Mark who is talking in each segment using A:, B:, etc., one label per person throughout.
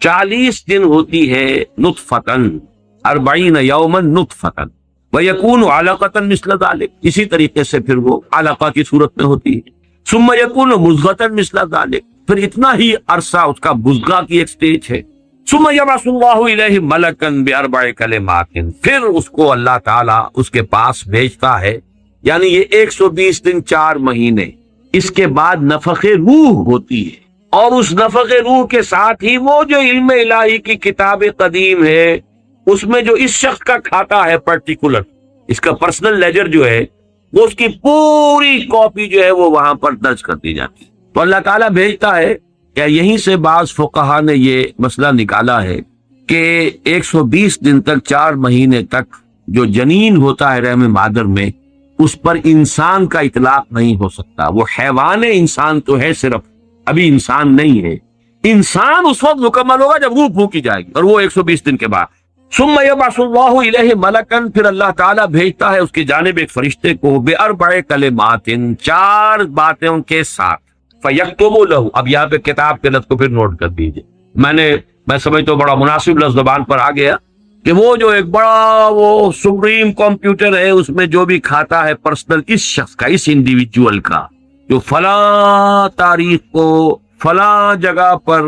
A: 40 دن ہوتی ہے نطفتن، 40 یومن نطفتن ویکون علقۃ مثل ذلک، اسی طریقے سے پھر وہ علقہ کی صورت میں ہوتی ہے، ثم یکون مضغۃ مثل ذلک، پھر اتنا ہی عرصہ اس کا مضغہ کی ایک سٹیج ہے، ثم یبعث اللہ الیہ ملکا باربع کلمات، پھر اس کو اللہ تعالیٰ اس کے پاس بھیجتا ہے، یعنی یہ 120 دن 4 مہینے، اس کے بعد نفخ روح ہوتی ہے، اور اس نفخ روح کے ساتھ ہی وہ جو علم الہی کی کتاب قدیم ہے اس میں جو اس شخص کا کھاتا ہے پرٹیکولر، اس کا پرسنل لیجر جو ہے، وہ اس کی پوری کاپی جو ہے وہ وہاں پر درج کر دی جاتی ہے۔ تو اللہ تعالیٰ بھیجتا ہے کہ یہیں سے بعض فقہا نے یہ مسئلہ نکالا ہے کہ 120 دن تک 4 مہینے تک جو جنین ہوتا ہے رحم مادر میں، اس پر انسان کا اطلاق نہیں ہو سکتا، وہ حیوان انسان تو ہے صرف، ابھی انسان نہیں ہے، انسان اس وقت مکمل ہوگا جب روح پھونکی جائے گی، اور وہ 120 دن کے بعد۔ ثم یبعث اللہ الیہ ملکا، پھر اللہ تعالیٰ بھیجتا ہے اس کی جانب ایک فرشتے کو، باربع کلمات، 4 باتوں کے ساتھ، فیکتب لہ، اب یہاں پہ کتاب کے لفظ کو پھر نوٹ کر دیجئے، میں سمجھتا ہوں بڑا مناسب لفظ زبان پر آ گیا کہ وہ جو ایک بڑا وہ سپریم کمپیوٹر ہے، اس میں جو بھی کھاتا ہے پرسنل اس شخص کا، اس انڈیویجول کا، جو فلاں تاریخ کو فلاں جگہ پر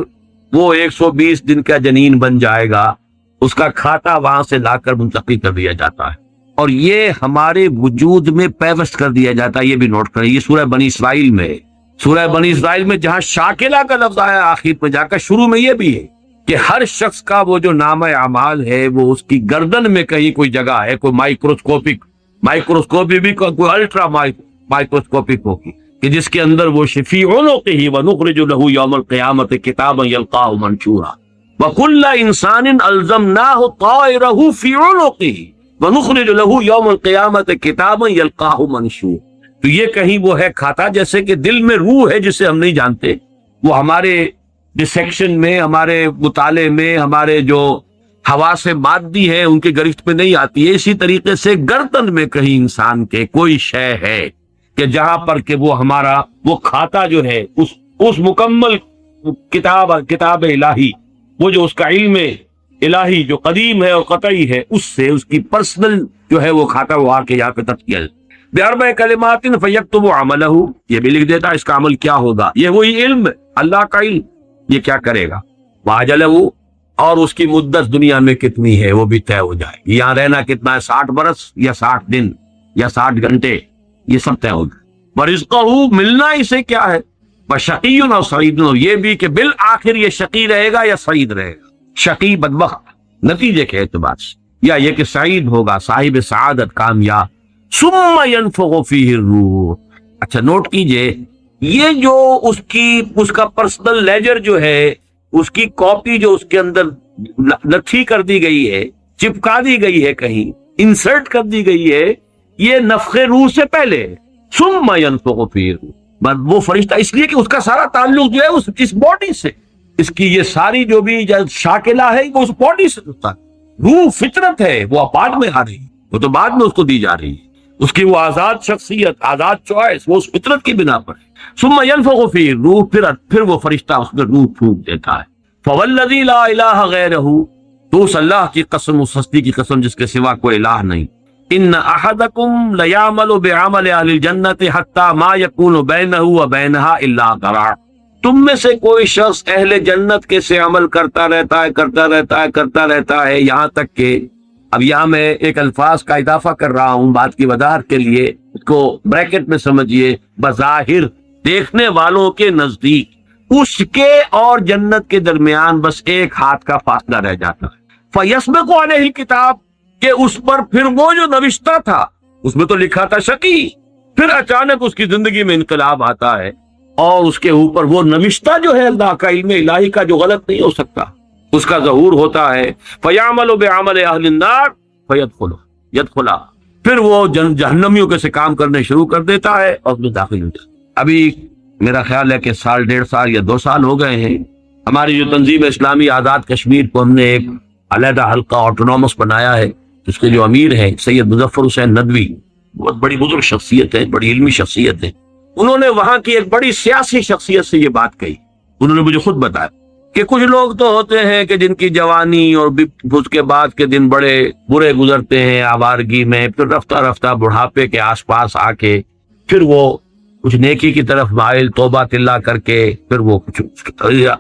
A: وہ 120 دن کا جنین بن جائے گا، اس کا کھاتا وہاں سے لا کر منتقل کر دیا جاتا ہے، اور یہ ہمارے وجود میں پیوست کر دیا جاتا ہے۔ یہ بھی نوٹ کریں، یہ سورہ بنی اسرائیل میں ہے، سورہ بنی اسرائیل میں جہاں شاکلہ کا لفظ آیا آخر میں جا کر، شروع میں یہ بھی ہے کہ ہر شخص کا وہ جو نامہ اعمال ہے وہ اس کی گردن میں کہیں کوئی جگہ ہے، کوئی مائکروسکوپی بھی کوئی الٹرا مائکروسکوپک ہوگی کہ جس کے اندر وہ شفیع عنقہ ونخرج لہ یوم القیامۃ کتابا یلقاہ منشورا وکل انسان الزمناہ طائرہ فی عنقہ ونخرج لہ یوم القیامۃ کتابا یلقاہ منشورا۔ تو یہ کہیں وہ ہے کھاتا، جیسے کہ دل میں روح ہے جسے ہم نہیں جانتے، وہ ہمارے ڈسیکشن میں، ہمارے مطالعے میں، ہمارے جو حواس مادی ہے ان کے گرفت میں نہیں آتی ہے، اسی طریقے سے گردن میں کہیں انسان کے کوئی شے ہے کہ جہاں پر کہ وہ ہمارا وہ کھاتا جو ہے اس مکمل کتاب الہی، وہ جو اس کا علم الہی جو قدیم ہے اور قطعی ہے، اس سے اس کی پرسنل جو ہے وہ کھاتا وہ آ کے یہاں پہ تک کیا جائے۔ باربع کلمات فیکتب عملہ، یہ بھی لکھ دیتا اس کا عمل کیا ہوگا، یہ وہی علم اللہ کا علم، یہ کیا کرے گا، واجلہ، اور اس کی مدت دنیا میں کتنی ہے وہ بھی طے ہو جائے گی، یہاں رہنا کتنا ہے، 60 برس یا 60 دن یا 60 گھنٹے، یہ سب طے ہوگا۔ ورزقہ، ملنا اسے کیا ہے، وشقی اور سعید، یہ بھی کہ بالآخر یہ شقی رہے گا یا سعید رہے گا، شقی بدبخت نتیجے کے اعتبار سے، یا یہ کہ سعید ہوگا صاحب سعادت کامیاب۔ ثم ينفخ فیہ الروح، اچھا نوٹ کیجئے، یہ جو اس کا پرسنل لیجر جو ہے، اس کی کاپی جو اس کے اندر لٹھی کر دی گئی ہے، چپکا دی گئی ہے، کہیں انسرٹ کر دی گئی ہے، یہ نفخ روح سے پہلے، ثم ينفخ فیہ الروح، وہ فرشتہ اس لیے کہ اس کا سارا تعلق جو ہے اس باڈی سے، اس کی یہ ساری جو بھی شاکلہ ہے وہ اس باڈی سے ہوتا ہے، روح فطرت ہے، وہ بعد میں آ رہی ہے، وہ تو بعد میں اس کو دی جا رہی ہے، اس کی وہ آزاد شخصیت، آزاد چوائس، وہ اس فطرت کی بنا پر ہے۔ ثم ينفخ فیہ الروح، پھر وہ فرشتہ اس میں روح پھونک دیتا ہے۔ فوالذی لا الہ غیرہ، تو اس اللہ کی قسم، اس ہستی کی قسم جس کے سوا کوئی الہ نہیں، ان احدکم لیعمل بعمل اہل الجنۃ حتی ما یکون بینہ وبینہا الا ذراع، تم میں سے کوئی شخص اہل جنت کے سے عمل کرتا رہتا ہے یہاں تک کہ، اب یہاں میں ایک الفاظ کا اضافہ کر رہا ہوں بات کی وضاحت کے لیے، اس کو بریکٹ میں سمجھیے، بظاہر دیکھنے والوں کے نزدیک اس کے اور جنت کے درمیان بس ایک ہاتھ کا فاصلہ رہ جاتا ہے، فیسبق علیہ الکتاب، کہ اس پر پھر وہ جو نوشتہ تھا اس میں تو لکھا تھا شقی، پھر اچانک اس کی زندگی میں انقلاب آتا ہے اور اس کے اوپر وہ نوشتہ جو ہے اللہ کا علم الہی کا جو غلط نہیں ہو سکتا اس کا ظہور ہوتا ہے، فَيَعْمَلُ بِعَمَلِ أَهْلِ النَّارِ فَيَدْخُلُ، پھر وہ جہنمیوں کے سے کام کرنے شروع کر دیتا ہے اور اس میں داخل ہوتا ہے۔ ابھی میرا خیال ہے کہ 1.5 سال یا 2 سال ہو گئے ہیں، ہماری جو تنظیم اسلامی آزاد کشمیر کو ہم نے ایک علیحدہ حلقہ آٹونومس بنایا ہے، اس کے جو امیر ہیں سید مظفر حسین ندوی، بہت بڑی بزرگ شخصیت ہے، بڑی علمی شخصیت ہے، انہوں نے وہاں کی ایک بڑی سیاسی شخصیت سے یہ بات کہی، انہوں نے مجھے خود بتایا کہ کچھ لوگ تو ہوتے ہیں کہ جن کی جوانی اور اس کے بعد کے دن بڑے برے گزرتے ہیں آوارگی میں، پھر رفتہ رفتہ بڑھاپے کے آس پاس آ کے پھر وہ کچھ نیکی کی طرف مائل توبہ تلا کر کے پھر وہ کچھ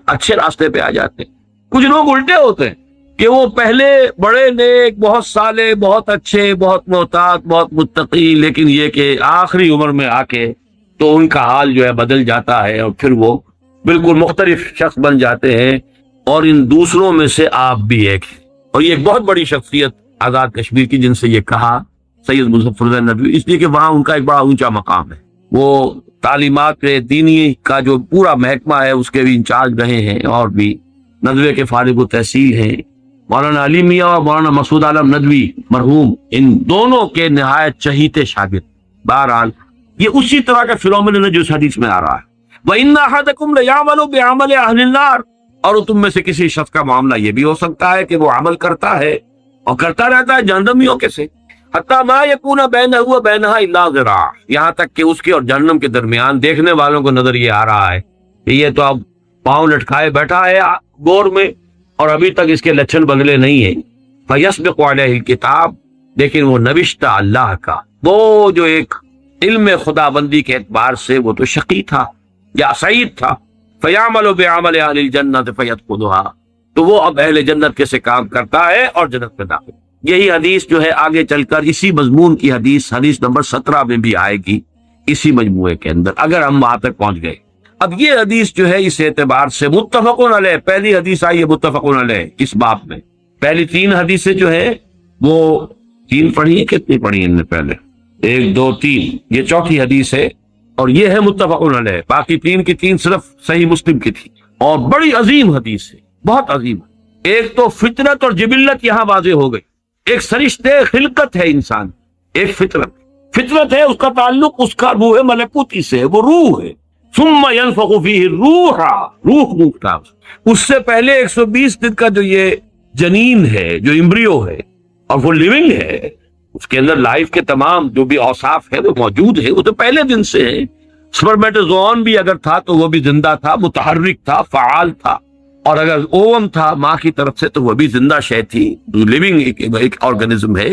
A: اچھے راستے پہ آ جاتے ہیں۔ کچھ لوگ الٹے ہوتے ہیں کہ وہ پہلے بڑے نیک، بہت صالح، بہت اچھے، بہت محتاط، بہت متقی، لیکن یہ کہ آخری عمر میں آ کے تو ان کا حال جو ہے بدل جاتا ہے اور پھر وہ بالکل مختلف شخص بن جاتے ہیں، اور ان دوسروں میں سے آپ بھی ایک ہیں۔ اور یہ ایک بہت بڑی شخصیت آزاد کشمیر کی، جن سے یہ کہا سید مظفر اللہ ندوی، اس لیے کہ وہاں ان کا ایک بڑا اونچا مقام ہے، وہ تعلیمات دینی کا جو پورا محکمہ ہے اس کے بھی انچارج رہے ہیں، اور بھی ندوے کے فارغ التحصیل ہیں۔ مولانا علی میاں اور مولانا مسعود عالم ندوی مرحوم، ان دونوں کے نہایت چہیتے شاگرد۔ بہرحال یہ اسی طرح کا فنومینن ہے جو اس حدیث میں آ رہا ہے، وَإِنَّ أَحَدَكُمْ لَيَعْمَلُ بِعَمَلِ أَهْلِ النَّارِ، اور تم میں سے کسی شخص کا معاملہ یہ بھی ہو سکتا ہے کہ وہ عمل کرتا ہے اور کرتا رہتا ہے جہنمیوں کے سے، حتیٰ مَا يَكُونَ بَيْنَهُ وَبَيْنَهَا إِلَّا ذِرَاعٌ، یہاں تک کہ اس کے اور جہنم کے درمیان دیکھنے والوں کو نظر یہ آ رہا ہے کہ یہ تو اب پاؤں لٹکائے بیٹھا ہے گور میں اور ابھی تک اس کے لچھن بدلے نہیں ہیں۔ فَيَسْبِقُ عَلَيْهِ الْكِتَابُ، لیکن وہ نوشتہ اللہ کا، وہ جو ایک علم خدا بندی کے اعتبار سے وہ تو شقی تھا یا سعید تھا، فَيَعْمَلُ بِعَمَلِ أَهْلِ الْجَنَّةِ فَيَدْخُلُهَا، تو وہ اب اہل جنت کے سے کام کرتا ہے اور جنت میں داخل۔ یہی حدیث جو ہے آگے چل کر اسی مضمون کی حدیث نمبر 17 میں بھی آئے گی اسی مجموعے کے اندر، اگر ہم وہاں تک پہنچ گئے۔ اب یہ حدیث جو ہے اس اعتبار سے متفقن علیہ، پہلی حدیث آئی ہے متفقن علیہ اس باب میں۔ پہلی 3 حدیثیں جو ہے وہ 3 پڑھی ہیں، کتنی پڑھی ہیں پہلے؟ 1 2 3، یہ چوتھی حدیث ہے اور یہ ہے متفقن علیہ، باقی 3 کی 3 صرف صحیح مسلم کی تھی، اور بڑی عظیم حدیث ہے، بہت عظیم۔ ایک تو فطرت اور جبلت یہاں واضح ہو گئی، ایک سرشتے خلقت ہے انسان، ایک فطرت ہے، اس کا تعلق اس کا روح ملکوتی سے ہے، وہ روح ہے۔ ثم ينفخ فيه الروح، روح کا اس سے پہلے 120 دن کا جو یہ جنین ہے، جو امبریو ہے اور وہ لیونگ ہے، اس کے اندر لائف کے تمام جو بھی اوصاف ہے وہ موجود ہے، وہ تو پہلے دن سے ہے۔ سپرمیٹوزوئن بھی اگر تھا تو وہ بھی زندہ تھا، متحرک تھا، فعال تھا، اور اگر اوم تھا ماں کی طرف سے تو وہ بھی زندہ شے تھی، لیونگ ایک آرگنزم ہے،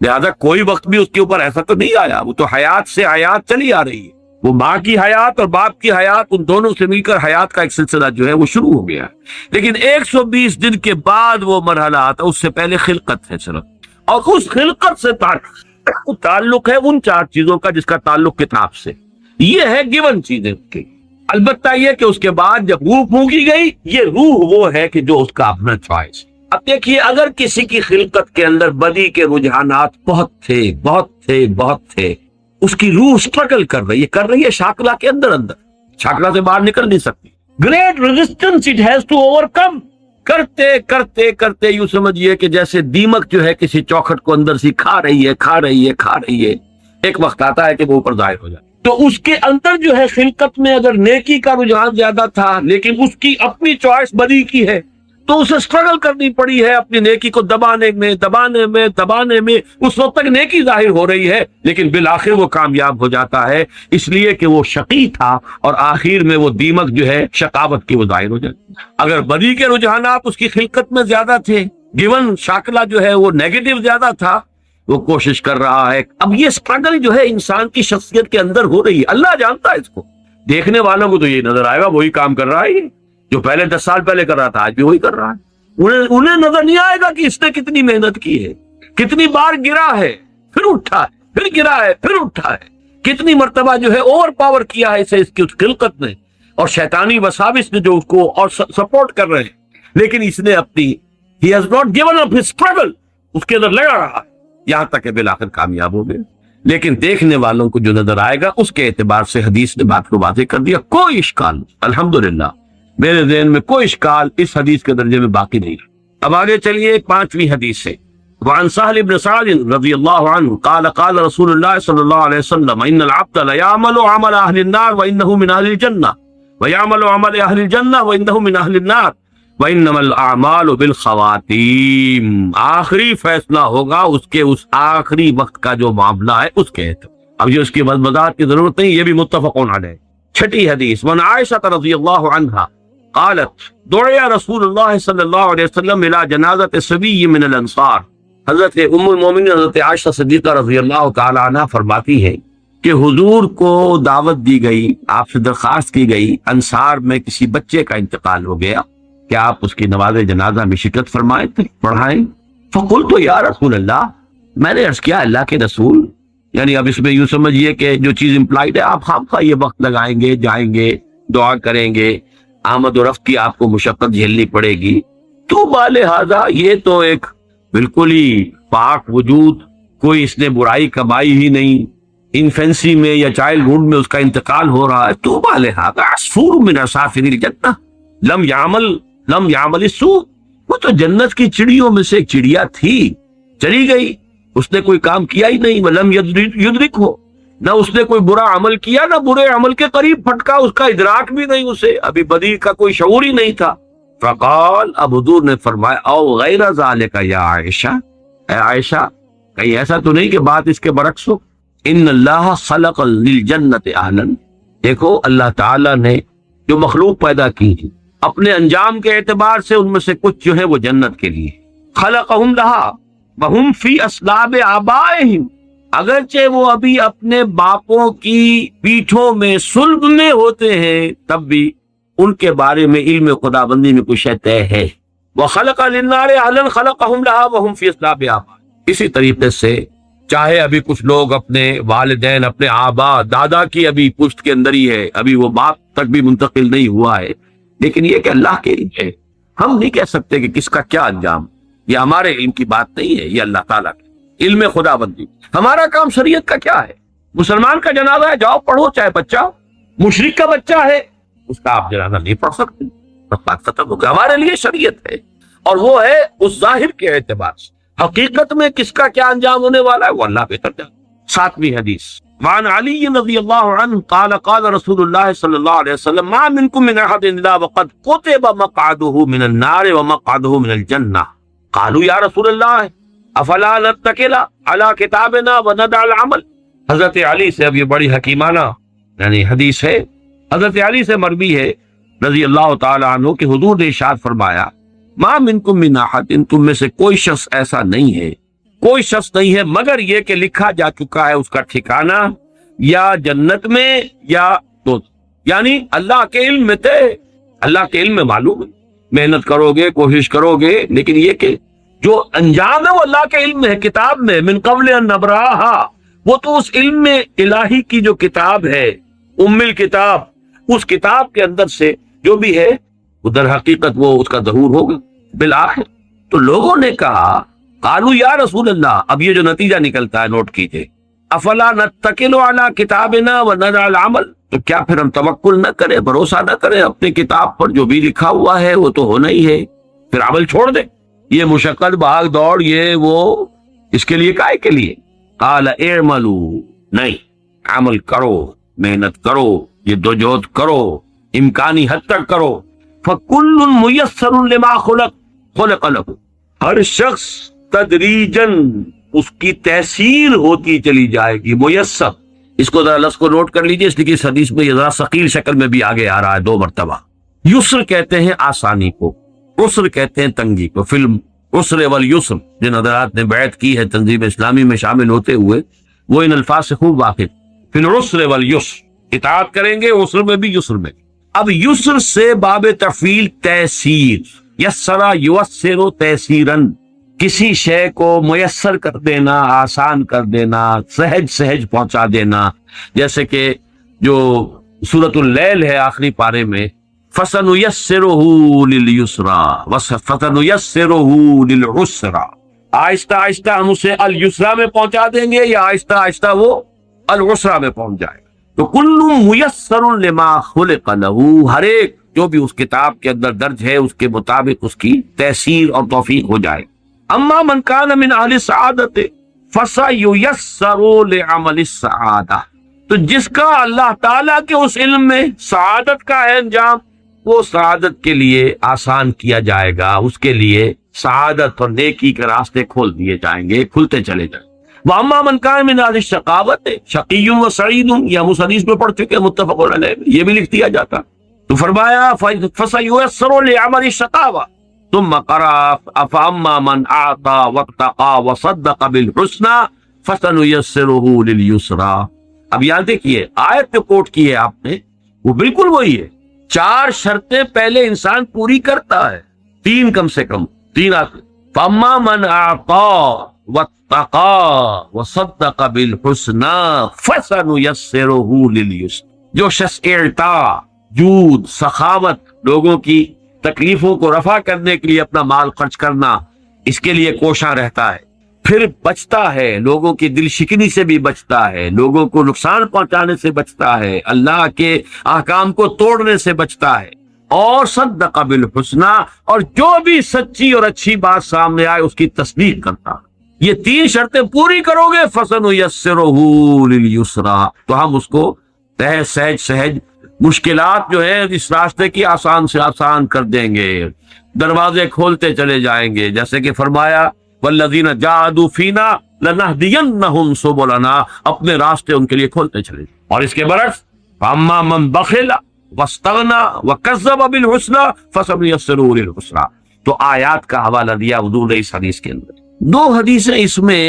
A: لہذا کوئی وقت بھی اس کے اوپر ایسا تو نہیں آیا، وہ تو حیات سے حیات چلی آ رہی ہے، وہ ماں کی حیات اور باپ کی حیات، ان دونوں سے مل کر حیات کا ایک سلسلہ جو ہے وہ شروع ہو گیا۔ لیکن 120 دن کے بعد وہ مرحلہ آتا، اس سے پہلے خلقت ہے صرف، اور اس خلقت سے تعلق ہے ان 4 چیزوں کا جس کا تعلق کتاب سے، یہ ہے گیون چیزیں کی۔ البتہ یہ کہ اس کے بعد جب روح پھونکی گئی، یہ روح وہ ہے کہ جو اس کا اپنا چوائس۔ اب دیکھیے، اگر کسی کی خلقت کے اندر بدی کے رجحانات بہت تھے، اس کی روح سٹرگل کر رہی ہے شاکلہ کے اندر، شاکلہ سے باہر نکل نہیں سکتی، great resistance it has to overcome, کرتے یوں سمجھیے کہ جیسے دیمک جو ہے کسی چوکھٹ کو اندر سے کھا رہی ہے، ایک وقت آتا ہے کہ وہ اوپر ظاہر ہو جائے۔ تو اس کے اندر جو ہے خلقت میں اگر نیکی کا رجحان زیادہ تھا، لیکن اس کی اپنی چوائس بدی کی ہے، تو اسے سٹرگل کرنی پڑی ہے اپنی نیکی کو دبانے میں، اس وقت تک نیکی ظاہر ہو رہی ہے، لیکن بالآخر وہ کامیاب ہو جاتا ہے، اس لیے کہ وہ شقی تھا، اور آخر میں وہ دیمک جو ہے شقاوت کی وہ ظاہر ہو جاتی ہے۔ اگر بدی کے رجحانات اس کی خلقت میں زیادہ تھے، گیون شاکلہ جو ہے وہ نیگیٹو زیادہ تھا، وہ کوشش کر رہا ہے۔ اب یہ سٹرگل جو ہے انسان کی شخصیت کے اندر ہو رہی ہے، اللہ جانتا ہے اس کو، دیکھنے والوں کو تو یہ نظر آئے گا وہی کام کر رہا ہے جو پہلے 10 سال پہلے کر رہا تھا، آج بھی وہی کر رہا ہے۔ انہیں نظر نہیں آئے گا کہ اس نے کتنی محنت کی ہے، کتنی بار گرا ہے پھر اٹھا ہے، پھر گرا ہے پھر اٹھا ہے، کتنی مرتبہ جو ہے اوور پاور کیا ہے اسے اس کی خلقت نے اور شیطانی وساوس نے جو اس کو اور سپورٹ کر رہے ہیں، لیکن اس نے اپنی he has not given up his struggle، اس کے اندر لگا رہا ہے یہاں تک کہ بالآخر کامیاب ہو گئے۔ لیکن دیکھنے والوں کو جو نظر آئے گا اس کے اعتبار سے حدیث نے بات کو واضح کر دیا، کوئی اشکال الحمدللہ میرے ذہن میں کوئی اشکال اس حدیث کے درجے میں باقی نہیں۔ اب آگے چلیے 5ویں حدیث سے، وعن سہل بن سعد رضی اللہ عنہ قال قال رسول اللہ صلی اللہ علیہ وسلم ان العبد لیعمل عمل اہل النار وانہ من اہل الجنہ ویعمل عمل اہل الجنہ وانہ من اہل النار وانما الاعمال بالخواتیم، آخری فیصلہ ہوگا اس کے اس آخری وقت کا جو معاملہ ہے اس کے اعتبار۔ اب یہ اس کی وضاحت کی ضرورت نہیں، یہ بھی متفق علیہ۔ 6 حدیث، من عائشہ رضی اللہ عنہا قالت دعا رسول اللہ صلی اللہ علیہ وسلم الی جنازۃ صبی من الانصار. حضرت ام المومنین حضرت عائشہ صدیقہ رضی اللہ تعالی عنہ فرماتی ہے کہ حضور کو دعوت دی گئی، آپ سے درخواست کی گئی، انصار میں کسی بچے کا انتقال ہو گیا، کہ آپ اس کی نماز جنازہ میں شرکت فرمائیں، پڑھائیں. فقلت یا رسول اللہ، میں نے عرض کیا اللہ کے رسول، یعنی اب اس میں یوں سمجھیے کہ جو چیز امپلائڈ ہے، آپ خامخواہ یہ وقت لگائیں گے، جائیں گے، دعا کریں گے، آمد و رفت کی آپ کو مشقت جھیلنی پڑے گی. تو بالہذا یہ تو ایک بالکل ہی پاک وجود، کوئی اس نے برائی کمائی ہی نہیں، انفینسی میں یا چائلڈ ہوڈ میں اس کا انتقال ہو رہا ہے. تو بالہذا عصفور من عصافر الجنہ لم یعمل السوء، وہ تو جنت کی چڑیوں میں سے ایک چڑیا تھی، چلی گئی، اس نے کوئی کام کیا ہی نہیں. ولم یدرک ہو، نہ اس نے کوئی برا عمل کیا، نہ برے عمل کے قریب پھٹکا، اس کا ادراک بھی نہیں، اسے ابھی بدی کا کوئی شعور ہی نہیں تھا. فقال، اب حضور نے فرمایا او غیر ذالک یا عائشہ، اے عائشہ کہیں ایسا تو نہیں کہ بات اس کے برعکس ہو. ان اللہ خلق للجنت اہلا، دیکھو اللہ تعالیٰ نے جو مخلوق پیدا کی ہے اپنے انجام کے اعتبار سے ان میں سے کچھ جو ہے وہ جنت کے لیے، خلقہم لہا وہم فی اصلاب آبائہم، اگرچہ وہ ابھی اپنے باپوں کی پیٹھوں میں صلب میں ہوتے ہیں، تب بھی ان کے بارے میں علم خدا بندی میں کچھ طے ہے. وخلق للنار اہلا خلقہم لہا وہم فی اصلاب آبائہم. اسی طریقے سے چاہے ابھی کچھ لوگ اپنے والدین، اپنے آبا دادا کی ابھی پشت کے اندر ہی ہے، ابھی وہ باپ تک بھی منتقل نہیں ہوا ہے، لیکن یہ کہ اللہ کے علم ہے، ہم نہیں کہہ سکتے کہ کس کا کیا انجام، یہ ہمارے علم کی بات نہیں ہے، یہ اللہ تعالیٰ کے علم خدا بندی. ہمارا کام شریعت کا کیا ہے؟ مسلمان کا جنازہ ہے، جاؤ پڑھو، چاہے بچہ مشرک کا بچہ ہے اس کا آپ جنازہ نہیں پڑھ سکتے، بات ختم ہو گیا. ہمارے لیے شریعت ہے، اور وہ ہے اس ظاہر کے اعتبار سے. حقیقت میں کس کا کیا انجام ہونے والا ہے وہ اللہ بہتر جانتا. 7ویں حدیث وعن علی رضی اللہ عنہ قال قال رسول اللہ صلی اللہ علیہ وسلم ما منکم من احد الا وقد كتب مقعده من النار ومقعده من الجنہ. قالوا یا رسول اللہ افلا نتکل على کتابنا وندع العمل. حضرت علی سے اب یہ بڑی حکیمانہ یعنی حدیث ہے، حضرت علی سے مروی ہے رضی اللہ تعالی عنہ کہ حضور نے ارشاد فرمایا ما منکم من احد، ان تم میں سے کوئی شخص ایسا نہیں ہے، کوئی شخص نہیں ہے مگر یہ کہ لکھا جا چکا ہے اس کا ٹھکانہ یا جنت میں یا تو، یعنی اللہ کے علم میں تھے، اللہ کے علم میں معلوم ہے، محنت کرو گے، کوشش کرو گے، لیکن یہ کہ جو انجام ہے وہ اللہ کے علم میں ہے، کتاب میں من قبل ان نبراہا، وہ تو اس علم میں الہی کی جو کتاب ہے ام الکتاب، اس کتاب کے اندر سے جو بھی ہے وہ در حقیقت وہ اس کا ظہور ہوگا بالآخر. تو لوگوں نے کہا قالوا یا رسول اللہ، اب یہ جو نتیجہ نکلتا ہے نوٹ کیجئے، افلا نتکل علی کتابنا وندع العمل، تو کیا پھر ہم توکل نہ کریں، بھروسہ نہ کریں اپنے کتاب پر، جو بھی لکھا ہوا ہے وہ تو ہونا ہی ہے، پھر عمل چھوڑ دیں، یہ مشقت بھاگ دوڑ یہ وہ اس کے لیے کائے کے لیے. قال اعملوا، نہیں عمل کرو، محنت کرو، یہ دوجہد کرو، امکانی حد تک کرو. فکل میسر لما خلق له، ہر شخص تدریجاً اس کی تحصیل ہوتی چلی جائے گی. میسر، اس کو ذرا لفظ کو نوٹ کر لیجئے، اس لیے کہ اس حدیث میں یہ ذرا ثقیل شکل میں بھی آگے آ رہا ہے 2 مرتبہ. یسر کہتے ہیں آسانی کو، عسر کہتے ہیں تنگی کو. فلم عسر والیسر جن حضرات نے بیعت کی ہے تنظیم اسلامی میں شامل ہوتے ہوئے وہ ان الفاظ سے خوب واقف. پھر عسر والیسر، اطاعت کریں گے عسر میں بھی یسر میں. اب یسر سے باب تفعیل تیسیر، یسرا یوسر تیسیرن، کسی شے کو میسر کر دینا، آسان کر دینا، سہج سہج پہنچا دینا. جیسے کہ جو سورۃ اللیل ہے آخری پارے میں فَسَنُيَسِّرُهُ لِلْيُسْرَى فَسَنُيَسِّرُهُ لِلْعُسْرَى، آہستہ آہستہ ہم اسے اليسرا میں پہنچا دیں گے یا آہستہ آہستہ وہ العسرا میں پہنچ جائے گا. تو کل میسر لما خلق له، ہر ایک جو بھی اس کتاب کے اندر درج ہے اس کے مطابق اس کی تیسیر اور توفیق ہو جائے. اما من کان من اہل السعادۃ فسیسر لعمل السعادہ، تو جس کا اللہ تعالیٰ کے اس علم میں سعادت کا ہے انجام، وہ سعادت کے لیے آسان کیا جائے گا، اس کے لیے سعادت اور نیکی کے راستے کھول دیے جائیں گے، کھلتے چلے جائیں. وَأَمَّا مَنْ كَانَ مِنْ أَهْلِ الشَّقَاوَةِ شَقِيٌّ وَسَعِيدٌ، یا ہم اس حدیث میں پڑھ چکے متفق علیہ، یہ بھی لکھ دیا جاتا تو فرمایا فَسَيُيَسَّرُ لِعَمَلِ الشَّقَاوَةِ ثُمَّ قَرَأَ فَأَمَّا مَنْ أَعْطَى وَاتَّقَى وَصَدَّقَ بِالْحُسْنَى فَسَنُيَسِّرُهُ لِلْيُسْرَى۔ اب یہاں دیکھیے آیت جو کوٹ کی ہے آپ نے وہ بالکل وہی ہے، 4 شرطیں پہلے انسان پوری کرتا ہے، 3 کم سے کم 3 آتے۔ فَأَمَّا مَنْ أَعْطَى وَاتَّقَى وَصَدَّقَ بِالْحُسْنَى فَسَنُيَسِّرُهُ لِلْيُسْرَى۔ جو شخص اعطاء، جود، سخاوت، لوگوں کی تکلیفوں کو رفع کرنے کے لیے اپنا مال خرچ کرنا، اس کے لیے کوشاں رہتا ہے، پھر بچتا ہے، لوگوں کی دل شکنی سے بھی بچتا ہے، لوگوں کو نقصان پہنچانے سے بچتا ہے، اللہ کے احکام کو توڑنے سے بچتا ہے، اور صدق بالحسنى، اور جو بھی سچی اور اچھی بات سامنے آئے اس کی تصدیق کرتا ہے۔ یہ 3 شرطیں پوری کرو گے فَسَنُيَسِّرُهُ لِلْيُسْرَى، تو ہم اس کو سہج مشکلات جو ہے اس راستے کی آسان سے آسان کر دیں گے، دروازے کھولتے چلے جائیں گے، جیسے کہ فرمایا وَالَّذِينَ جَاهَدُوا فِينَا لَنَهْدِيَنَّهُمْ سُبُلَنَا، اپنے راستے ان کے لیے کھولتے چلے۔ اور اس کے برعکس فَأَمَّا مَنْ بَخِلَ وَاسْتَغْنَى وَكَذَّبَ بِالْحُسْنَى فَسَنُيَسِّرُهُ لِلْعُسْرَى۔ تو آیات کا حوالہ دیا حضور نے اس حدیث کے اندر۔ 2 حدیثیں اس میں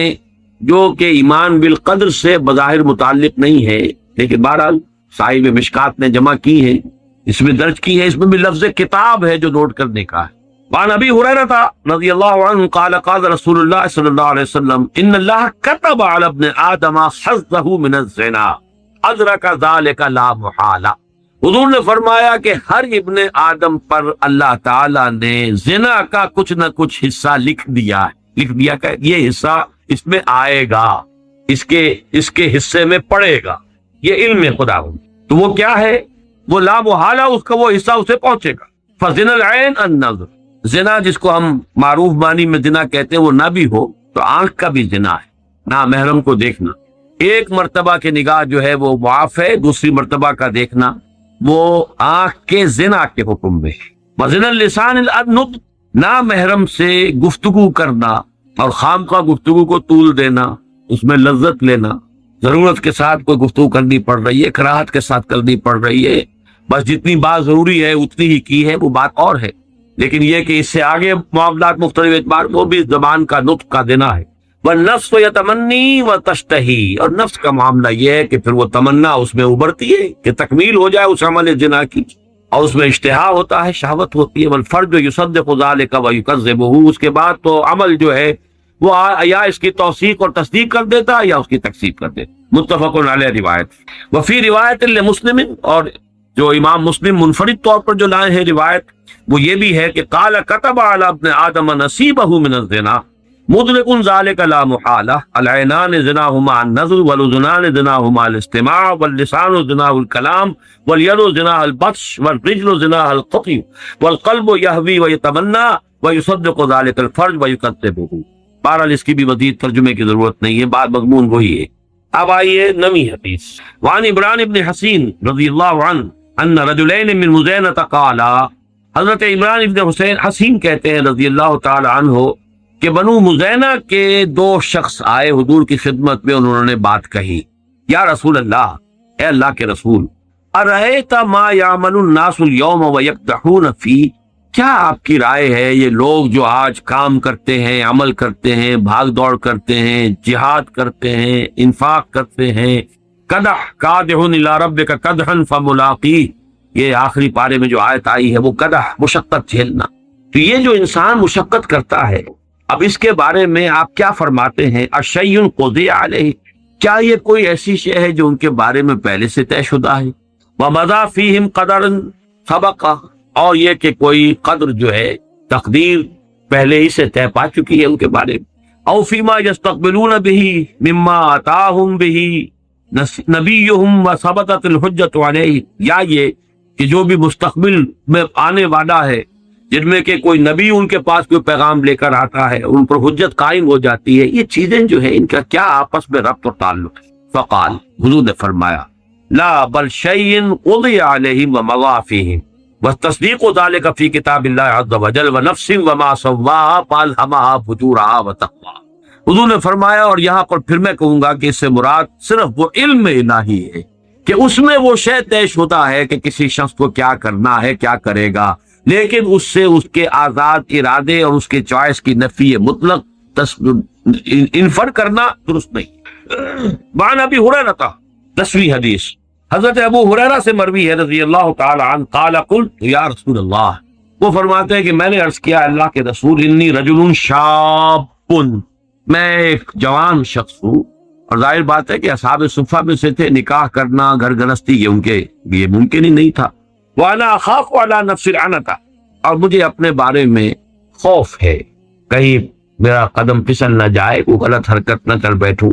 A: جو کہ ایمان بالقدر سے بظاہر متعلق نہیں ہے، لیکن بہرحال صاحب مشکات نے جمع کی ہے، اس میں درج کی ہے، اس میں بھی لفظ کتاب ہے جو نوٹ کرنے کا ہے۔ وعن ابی ہریرہ رضی اللہ عنہ قال قال رسول اللہ صلی اللہ علیہ وسلم ان اللہ كتب على ابن آدم حظه من الزنا ادرک ذلك لا محالہ۔ حضور نے فرمایا کہ ہر ابن آدم پر اللہ تعالی نے زنا کا کچھ نہ کچھ حصہ لکھ دیا کہ یہ حصہ اس میں آئے گا، اس کے حصے میں پڑے گا، یہ علم خدا ہوں۔ تو وہ کیا ہے؟ وہ لا محالہ اس کا وہ حصہ اسے پہنچے گا۔ فزنا العین النظر، زنا جس کو ہم معروف معنی میں زنا کہتے ہیں وہ نہ بھی ہو تو آنکھ کا بھی زنا ہے، نامحرم کو دیکھنا۔ ایک مرتبہ کی نگاہ جو ہے وہ معاف ہے، دوسری مرتبہ کا دیکھنا وہ آنکھ کے زنا کے حکم میں۔ وزنا اللسان النطق، نامحرم سے گفتگو کرنا اور خامخواہ گفتگو کو طول دینا، اس میں لذت لینا، ضرورت کے ساتھ کوئی گفتگو کرنی پڑ رہی ہے، کراہت کے ساتھ کرنی پڑ رہی ہے، بس جتنی بات ضروری ہے اتنی ہی کی ہے، وہ بات اور ہے، لیکن یہ کہ اس سے آگے معاملات مختلف اعتبار وہ بھی زبان کا نطق کا دینا ہے۔ والنفس یتمنی وتشتہی، اور نفس کا معاملہ یہ ہے کہ پھر وہ تمنا اس میں ابھرتی ہے کہ تکمیل ہو جائے اس عمل زنا کی، اور اس میں اشتہا ہوتا ہے، شہوت ہوتی ہے۔ والفرج یصدق ذلک ویکذبہ، اس کے بعد تو عمل جو ہے وہ یا اس کی توثیق اور تصدیق کر دیتا ہے یا اس کی تکذیب کر دیتا۔ متفق علیہ روایت۔ وفی روایت لمسلم، اور جو امام مسلم منفرد طور پر جو لائے ہیں روایت وہ یہ بھی ہے کہ قال كتب على ابن آدم نصیبہ من الزنا مدرک ذلك لا محالہ، العینان زناہما النظر، والاذنان زناہما الاستماع، واللسان زناہ الکلام، والید زناہ البطش، والرجل زناہ القطع، والقلب یہوی ویتمنى ویصدق ذلك الفرج ویکذبہ۔ بہرحال اس کی بھی مزید ترجمے کی ضرورت نہیں ہے، بات مضمون وہی ہے۔ اب آئیے نویں حدیث۔ وعن عمران بن حسین رضی اللہ عنہ ان رجلین من مزینہ قال، حضرت عمران بن حسین کہتے ہیں رضی اللہ تعالی عنہ کہ بنو مزینہ کے 2 شخص آئے حضور کی خدمت میں، انہوں نے بات کہی، یا رسول اللہ، اے اللہ کے رسول، ارأیت ما یعمل الناس اليوم ویقدحون فی، کیا آپ کی رائے ہے یہ لوگ جو آج کام کرتے ہیں، عمل کرتے ہیں، بھاگ دوڑ کرتے ہیں، جہاد کرتے ہیں، انفاق کرتے ہیں، قدح قادح الی ربک قدحا فملاقی، یہ آخری پارے میں جو آیت آئی ہے وہ قدح، مشقت جھیلنا۔ تو یہ جو انسان مشقت کرتا ہے، اب اس کے بارے میں آپ کیا فرماتے ہیں؟ اشیء قضی علیہ، کیا یہ کوئی ایسی شے ہے جو ان کے بارے میں پہلے سے طے شدہ ہے؟ ومضی فیہم قدر سبق، اور یہ کہ کوئی قدر جو ہے تقدیر پہلے ہی سے طے پا چکی ہے ان کے بارے میں۔ او فیما یستقبلون بہ مما آتاہم بہ نبیہم وثبتت الحجۃ علیہ، یا یہ کہ جو بھی مستقبل میں آنے والا ہے، جن میں کہ کوئی نبی ان کے پاس کوئی پیغام لے کر آتا ہے، ان پر حجت قائم ہو جاتی ہے، یہ چیزیں جو ہے ان کا کیا آپس میں ربط اور تعلق ہے؟ فقال، حضور نے فرمایا، لا بل شیء قضی علیہم ومضی فیہم وتصدیق ذلک فی کتاب اللہ عز وجل ونفس وما سواہا فالہمہا فجورہا وتقواہا۔ حضور نے فرمایا، اور یہاں پر پھر میں کہوں گا کہ اس سے مراد صرف وہ علم الہی ہے کہ اس میں وہ شے طے شدہ ہے کہ کسی شخص کو کیا کرنا ہے، کیا کرے گا، لیکن اس سے اس کے آزاد ارادے اور اس کے چوائس کی نفی مطلق انفر کرنا درست نہیں۔ وعن ابی ہریرہ، 10ویں حدیث، حضرت ابو ہریرہ سے مروی ہے رضی اللہ تعالی عنہ، قال قلت یا رسول اللہ، وہ فرماتے ہیں کہ میں نے عرض کیا اللہ کے رسول، انی رجل شاب، میں ایک جوان شخص ہوں، اور ظاہر بات ہے کہ اصحاب صفہ میں سے تھے، نکاح کرنا، گھر گرہستی یہ ان کے لیے ممکن ہی نہیں تھا۔ وَأَنَا أَخَافُ عَلَى نَفْسِ الْعَنَةَ، اور مجھے اپنے بارے میں خوف ہے کہیں میرا قدم پھسل نہ جائے، کوئی غلط حرکت نہ کر بیٹھوں،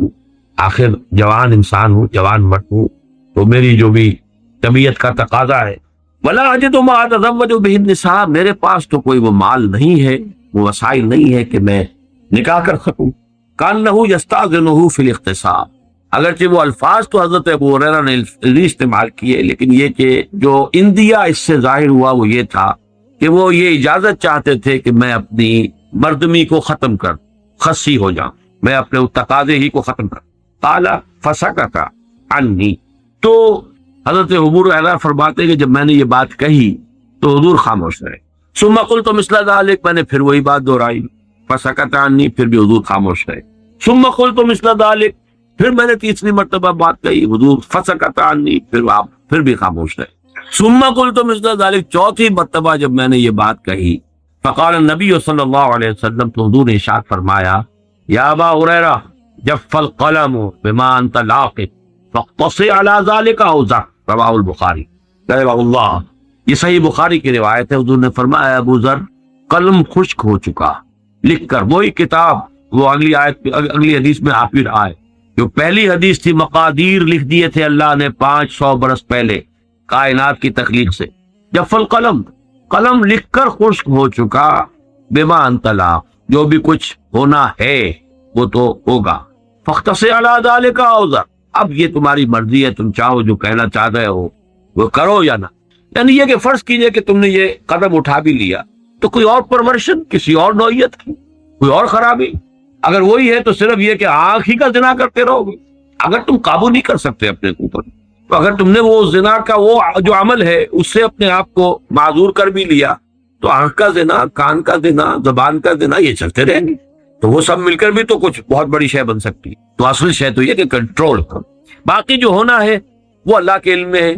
A: آخر جوان انسان ہوں، جوان مرد ہوں، تو میری جو بھی طبیعت کا تقاضا ہے، وَلَا أَجِدُ مَا أَتَزَوَّجُ بِهِ النِّسَاء، میرے پاس تو کوئی وہ مال نہیں ہے، وہ وسائل نہیں ہے کہ میں نکاح کر سکوں۔ كَأَنَّهُ يَسْتَأْذِنُهُ فِي الِاغْتِسَالِ، اگرچہ وہ الفاظ تو حضرت ابو ہریرہ نے نہیں استعمال کیے، لیکن یہ کہ جو اندیا اس سے ظاہر ہوا وہ یہ تھا کہ وہ یہ اجازت چاہتے تھے کہ میں اپنی مردمی کو ختم کر خصی ہو جاؤں، میں اپنے تقاضے ہی کو ختم کر۔ قال فسکت عنی، تو حضرت ابو ہریرہ فرماتے ہیں کہ جب میں نے یہ بات کہی تو حضور خاموش رہے۔ ثم قلت مثل ذلك، میں نے پھر وہی بات دہرائی، فسکت عنی، پھر بھی حضور خاموش رہے۔ ثم قلت مثل ذلك، پھر میں نے تیسری مرتبہ بات کہی، حضور فسکت عنی، پھر آپ پھر بھی خاموش رہے۔ ثم قلت مثل ذلك، چوتھی مرتبہ جب میں نے یہ بات کہی، فقال النبی صلی اللہ علیہ وسلم، تو حضور نے ارشاد فرمایا، یا ابا ہریرہ جف القلم بما انت لاقط فاقتص على ذلك او ذر، رواہ البخاری رحمہ اللہ۔ یہ صحیح بخاری کی روایت ہے۔ حضور نے فرمایا ابو ذر، قلم خشک ہو چکا، لکھ کر وہی کتاب، وہ اگلی حدیث میں آپ ہی رہا ہے، جو پہلی حدیث تھی مقادیر لکھ دیے تھے اللہ نے 500 برس پہلے کائنات کی تخلیق سے۔ جف القلم، قلم لکھ کر خشک ہو چکا، بما انت لاق، جو بھی کچھ ہونا ہے وہ تو ہوگا، فاختص علی ذلک او ذر، اب یہ تمہاری مرضی ہے، تم چاہو جو کہنا چاہ رہے ہو وہ کرو یا نہ۔ یعنی یہ کہ فرض کیجئے کہ تم نے یہ قدم اٹھا بھی لیا تو کوئی اور پرورشن، کسی اور نوعیت کی، کوئی اور خرابی، اگر وہی ہے تو صرف یہ کہ آنکھ ہی کا زنا کرتے رہو گے۔ اگر تم قابو نہیں کر سکتے اپنے اوپر، تو اگر تم نے وہ زنا کا وہ جو عمل ہے اس سے اپنے آپ کو معذور کر بھی لیا، تو آنکھ کا زنا، کان کا زنا، زبان کا زنا، یہ چلتے رہیں گے، تو وہ سب مل کر بھی تو کچھ بہت بڑی شے بن سکتی ہے۔ تو اصل شے تو یہ کہ کنٹرول کرو، باقی جو ہونا ہے وہ اللہ کے علم میں ہے۔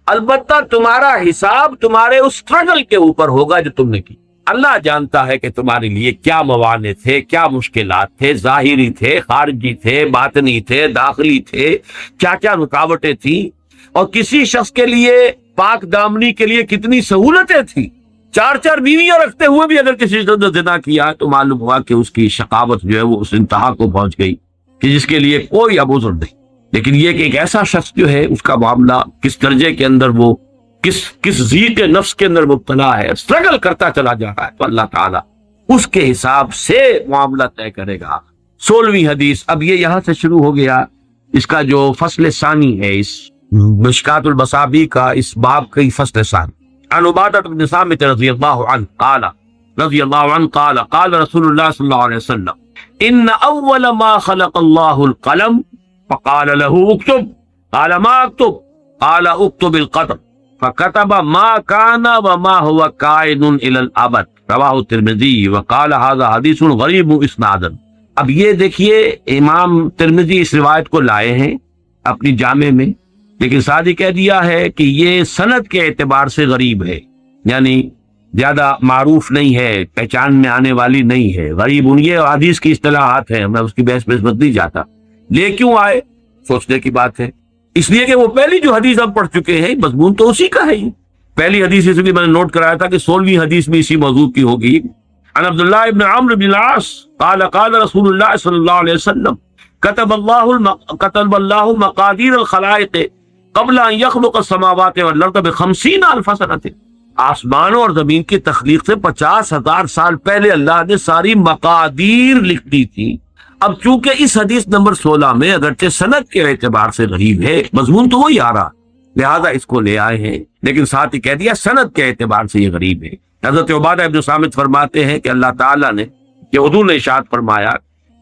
A: البتہ تمہارا حساب تمہارے اس اسٹرگل کے اوپر ہوگا جو تم نے کی۔ اللہ جانتا ہے کہ تمہارے لیے کیا موانع تھے، کیا مشکلات تھے، ظاہری تھے، خارجی تھے، باطنی تھے، داخلی تھے، کیا کیا رکاوٹیں تھیں، اور کسی شخص کے لیے پاک دامنی کے لیے کتنی سہولتیں تھیں۔ 4 بیویاں رکھتے ہوئے بھی اگر کسی شخص نے زنا کیا تو معلوم ہوا کہ اس کی شقاوت جو ہے وہ اس انتہا کو پہنچ گئی کہ جس کے لیے کوئی اب عذر نہیں۔ لیکن یہ کہ ایک ایسا شخص جو ہے اس کا معاملہ کس درجے کے اندر، وہ کس ضیق نفس کے اندر مبتلا ہے، اسٹرگل کرتا چلا جا رہا ہے، تو اللہ تعالیٰ اس کے حساب سے معاملہ طے کرے گا۔ 16ویں حدیث، اب یہ یہاں سے شروع ہو گیا، اس کا جو فصل ثانی ہے، اس مشکات المصابیح کا اس باب کا فصل ثانی۔ عن عبادہ بن صامت رضی اللہ عنہ قال قال رسول اللہ صلی اللہ علیہ وسلم ان اول ما خلق اللہ القلم فقال له اكتب قال ما اكتب قال اكتب القدر فكتب ما كان وما هو كائن الى الابد، رواہ الترمذی وقال هذا حدیث غریب اسنادا۔ اب یہ دیکھیے امام ترمذی اس روایت کو لائے ہیں اپنی جامع میں، لیکن ساتھ ہی کہہ دیا ہے کہ یہ سند کے اعتبار سے غریب ہے، یعنی زیادہ معروف نہیں ہے، پہچان میں آنے والی نہیں ہے۔ غریب ان یہ حدیث کی اصطلاحات ہیں، میں اس کی بحث نہیں جاتا، لے کیوں آئے سوچنے کی بات ہے۔ اس لیے کہ وہ پہلی جو حدیث ہم پڑھ چکے ہیں مضمون تو اسی کا ہے، پہلی حدیث اس لیے میں نے نوٹ کرایا تھا کہ 16ویں حدیث میں اسی موضوع کی ہوگی۔ عن عبداللہ ابن عمرو بن العاص قال قال رسول اللہ صلی اللہ علیہ وسلم كتب اللہ مقادیر الخلائق قبل ان يخلق السماوات والارض ب50,000 سنة، آسمانوں اور زمین کی تخلیق سے 50,000 سال پہلے اللہ نے ساری مقادیر لکھ دی تھی۔ اب چونکہ اس حدیث نمبر 16 میں اگرچہ سند کے اعتبار سے غریب ہے، مضمون تو وہی آ رہا، لہذا اس کو لے آئے ہیں، لیکن ساتھ ہی کہہ دیا سند کے اعتبار سے یہ غریب ہے۔ حضرت عبادہ ابن صامت فرماتے ہیں کہ اللہ تعالیٰ نے، کہ حضور نے ارشاد فرمایا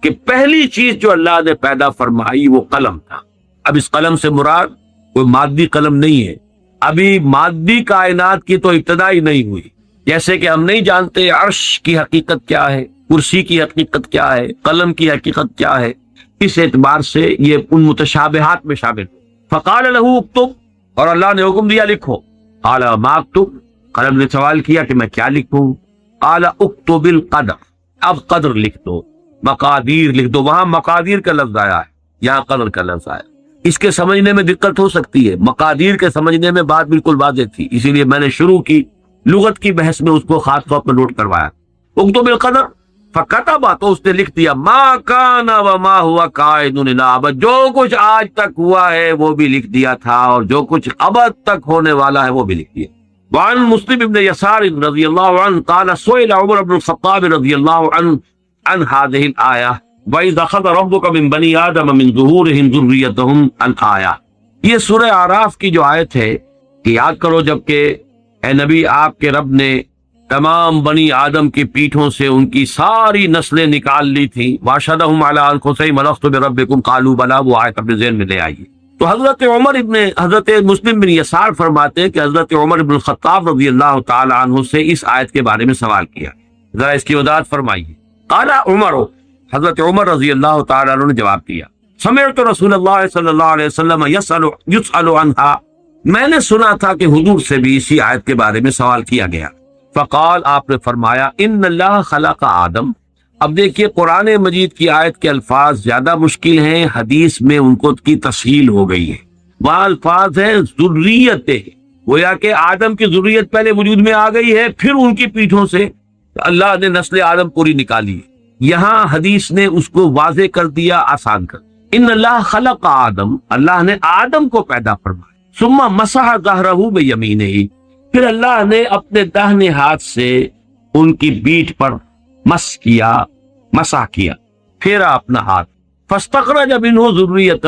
A: کہ پہلی چیز جو اللہ نے پیدا فرمائی وہ قلم تھا۔ اب اس قلم سے مراد کوئی مادی قلم نہیں ہے. ابھی مادی کائنات کی تو ابتدا ہی نہیں ہوئی. جیسے کہ ہم نہیں جانتے عرش کی حقیقت کیا ہے، کرسی کی حقیقت کیا ہے، قلم کی حقیقت کیا ہے. اس اعتبار سے یہ ان متشابہات میں شامل. فقال له اکتب، اور اللہ نے حکم دیا لکھو. قال ما اکتب، قلم نے سوال کیا کہ میں کیا لکھوں. قال اکتب القدر، اب قدر لکھ دو، مقادیر لکھ دو. وہاں مقادیر کا لفظ آیا ہے، یہاں قدر کا لفظ آیا. اس کے سمجھنے میں دقت ہو سکتی ہے، مقادیر کے سمجھنے میں بات بالکل واضح تھی، اسی لیے میں نے شروع کی لغت کی بحث میں اس کو خاص طور پر نوٹ کروایا. اکتب القدر فکتبا، تو اس نے لکھ دیا ما کان وما ہوا قائد الی ابد، جو کچھ آج تک ہوا ہے وہ بھی لکھ دیا تھا، اور جو کچھ ابد تک ہونے والا ہے وہ بھی لکھ دیا. وعن مسلم ابن یسار رضی اللہ عنہ قال سئل عمر بن الخطاب رضی اللہ عنہ عن هذه الآیہ وَإِذْ أَخَذَ رَبُّكَ مِنْ بَنِي آدَمَ مِنْ ظُهُورِهِمْ ذُرِّيَّتَهُمْ الآیہ. یہ سورہ اعراف کی جو آیت ہے کہ یاد کرو جب کہ اے نبی آپ کے رب نے تمام بنی آدم کی پیٹھوں سے ان کی ساری نسلیں نکال لی تھی. وَأَشْهَدَهُمْ عَلَىٰ أَنفُسِهِمْ أَلَسْتُ بِرَبِّكُمْ قَالُوا بَلَىٰ، وہ آیت اپنے ذہن میں لے آئیے. تو حضرت مسلم بن یسار فرماتے ہیں کہ حضرت عمر بن الخطاب رضی اللہ تعالی عنہ سے اس آیت کے بارے میں سوال کیا. ذرا اس کی وضاحت فرمائیے. قال عمر، حضرت عمر رضی اللہ تعالی عنہ نے جواب دیا سمعت رسول اللہ صلی اللہ علیہ وسلم یسأل عنہا، میں نے سنا تھا کہ حضور سے بھی اسی آیت کے بارے میں سوال کیا گیا. فقال، آپ نے فرمایا ان اللہ خلق آدم. اب دیکھیے قرآن مجید کی آیت کے الفاظ زیادہ مشکل ہیں، حدیث میں ان کو کی تسہیل ہو گئی ہے. وہاں الفاظ ہیں ذریت، گویا کہ آدم کی ذریت پہلے وجود میں آ گئی ہے، پھر ان کی پیٹھوں سے اللہ نے نسل آدم پوری نکالی. یہاں حدیث نے اس کو واضح کر دیا، آسان کر. ان اللہ خلق آدم، اللہ نے آدم کو پیدا فرمایا. ثم مسح ظہرہ بیمینہ، پھر اللہ نے اپنے داہنے ہاتھ سے ان کی پیٹھ پر مسح کیا، پھیرا اپنا ہاتھ. فاستخرج منہ ذریۃ،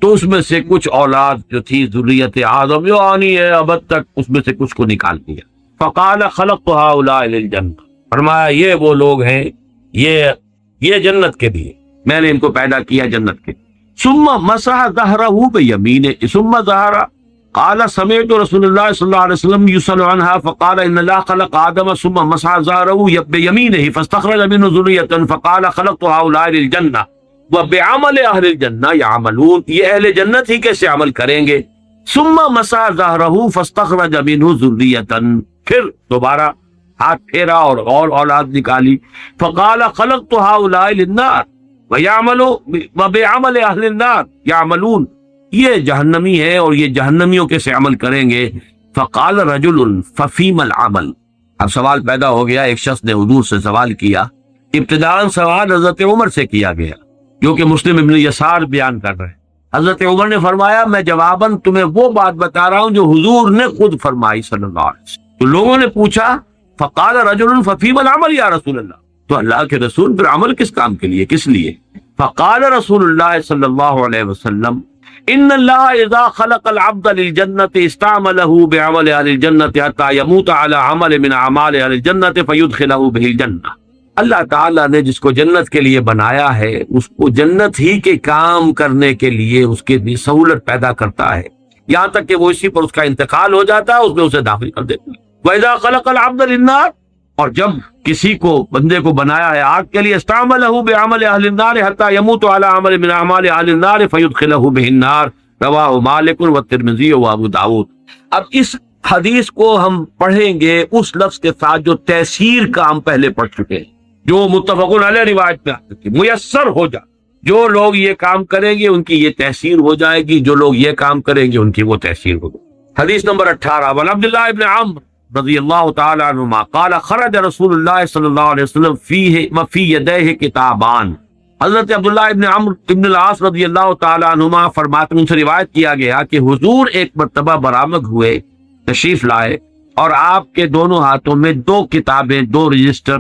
A: تو اس میں سے کچھ اولاد جو تھی ذریت آدم جو آنی ہے ابد تک، اس میں سے کچھ کو نکال دیا. فقال خلقت هؤلاء للجنہ، فرمایا یہ وہ لوگ ہیں، یہ جنت کے لیے میں نے ان کو پیدا کیا جنت کے. ثم مسح ظہرہ بیمینہ ثم ظہر. قال سمعت رسول اللہ صلی اللہ علیہ وسلم یسأل عنہا فقال ان اللہ خلق آدم ثم مسح ظہرہ بیمینہ فاستخرج منہ ذریۃ فقال خلقت هؤلاء للجنہ وبعمل اہل الجنہ یعملون، یہ اہل جنت ہی کیسے عمل کریں گے. ثم مسح ظہرہ فاستخرج منہ ذریۃ، پھر دوبارہ ہاتھ پھیرا اور اولاد نکالی. فقال خلقت هؤلاء للنار وبعمل اہل النار یعملون، یہ جہنمی ہے اور یہ جہنمیوں کیسے عمل کریں گے. فقال رجل ففیم العمل. اب سوال پیدا ہو گیا، ایک شخص نے حضور سے سوال کیا. ابتداءً سوال حضرت عمر سے کیا گیا جو کہ مسلم ابن یسار بیان کر رہے ہیں. حضرت عمر نے فرمایا میں جواباً تمہیں وہ بات بتا رہا ہوں جو حضور نے خود فرمائی صلی اللہ علیہ وسلم. تو لوگوں نے پوچھا فقال رجل ففیم العمل یا رسول اللہ، تو اللہ کے رسول پھر عمل کس کام کے لیے، کس لیے. فقال رسول اللہ صلی اللہ علیہ وسلم ان اللہ اذا خلق العبد للجنۃ استعملہ بعمل اہل الجنۃ حتی یموت علی عمل من اعمال اہل الجنۃ فیدخلہ بہ الجنہ. اللہ تعالیٰ نے جس کو جنت کے لیے بنایا ہے اس کو جنت ہی کے کام کرنے کے لیے اس کے لیے سہولت پیدا کرتا ہے، یہاں تک کہ وہ اسی پر اس کا انتقال ہو جاتا ہے، اس میں اسے داخل کر دیتا ہے. وَإِذَا خَلَقَ الْعَبْدَ لِلنَّارِ، اور جب کسی کو بندے کو بنایا ہے آگ کے لیے استعملہ بعمل اہل النار حتی یموت علی عمل من اعمال اہل النار فیدخلہ بہ النار. رواہ مالک والترمذی وابو داؤد. اب اس حدیث کو ہم پڑھیں گے اس لفظ کے ساتھ جو تیسیر کا ہم پہلے پڑھ چکے ہیں، جو متفق علیہ روایت میں آتا ہے میسر ہو جائے. جو لوگ یہ کام کریں گے ان کی یہ تحسیر ہو جائے گی، جو لوگ یہ کام کریں گے ان کی وہ تحسیر ہوگی. حدیث نمبر 18 وعن عبداللہ ابن عمرو رضی اللہ تعالی عنہما قال خرج رسول اللہ صلی اللہ علیہ وسلم فی یدیہ کتابان. حضرت عبداللہ ابن عمرو ابن العاص رضی اللہ تعالی عنہما فرماتے ہیں، ان سے روایت کیا گیا کہ حضور ایک مرتبہ برآمد ہوئے، تشریف لائے، اور آپ کے دونوں ہاتھوں میں 2 کتابیں، 2 رجسٹر،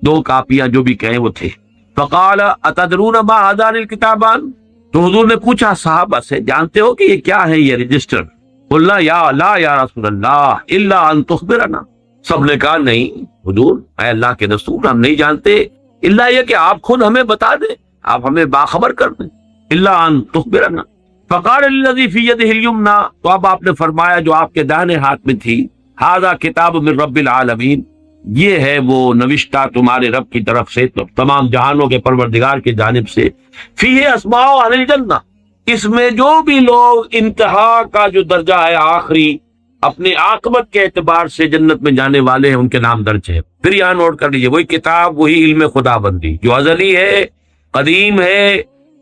A: 2 کاپیاں جو بھی کہیں وہ تھے. فقال اتدرون ما هذان الکتابان، تو حضور نے پوچھا صحابہ سے جانتے ہو کہ یہ کیا ہے یہ رجسٹر. قلنا لا یا رسول اللہ الا ان تخبرنا، سب نے کہا نہیں حضور اے اللہ کے رسول ہم نہیں جانتے الا یہ کہ آپ خود ہمیں بتا دیں، آپ ہمیں باخبر کر دیں. الا ان تخبرنا فقال الذی فی یدہ الیمنی، تو اب آپ نے فرمایا جو آپ کے داہنے ہاتھ میں تھی، ھذا کتاب من رب العالمین، یہ ہے وہ نوشتہ تمہارے رب کی طرف سے، تو تمام جہانوں کے پروردگار کی جانب سے، فیہ اسماء اہل الجنہ، اس میں جو بھی لوگ انتہا کا جو درجہ ہے آخری اپنے عاقبت کے اعتبار سے جنت میں جانے والے ہیں ان کے نام درج ہے۔ پھر یہاں نوٹ کر لیجئے، وہی کتاب، وہی علم خدا بندی جو ازلی ہے، قدیم ہے،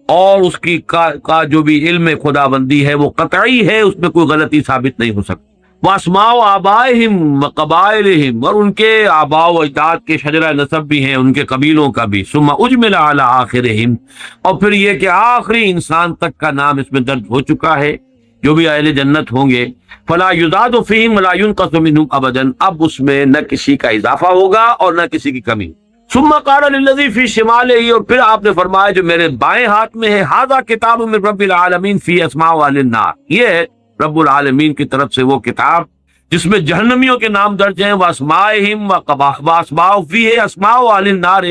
A: اور اس کی کا جو بھی علم خدا بندی ہے وہ قطعی ہے، اس میں کوئی غلطی ثابت نہیں ہو سکتی۔ وَأَسْمَاءُ آبَائِهِمْ وَقَبَائِلِهِمْ، اور ان کے آباء و اجداد کے شجرہ نسب بھی ہیں، ان کے قبیلوں کا بھی۔ ثُمَّ أُجْمِلَ عَلَىٰ آخِرِهِمْ، اور پھر یہ کہ آخری انسان تک کا نام اس میں درج ہو چکا ہے، جو بھی اہل جنت ہوں گے۔ فَلَا يُزَادُ فِيهِمْ وَلَا يُنْقَصُ مِنْهُمْ أَبَدًا، اب اس میں نہ کسی کا اضافہ ہوگا اور نہ کسی کی کمی۔ ثُمَّ قَالَ لِلَّذِي فِي شِمَالِهِ، اور پھر آپ نے فرمایا جو میرے بائیں ہاتھ میں ہے، ھذا کتاب من رب العالمین فی اسماء اہل النار، یہ ہے رب العالمین کی طرف سے وہ کتاب جس میں جہنمیوں کے نام درج ہیں، واسمائہم واسماء فیہ اسماء اہل النار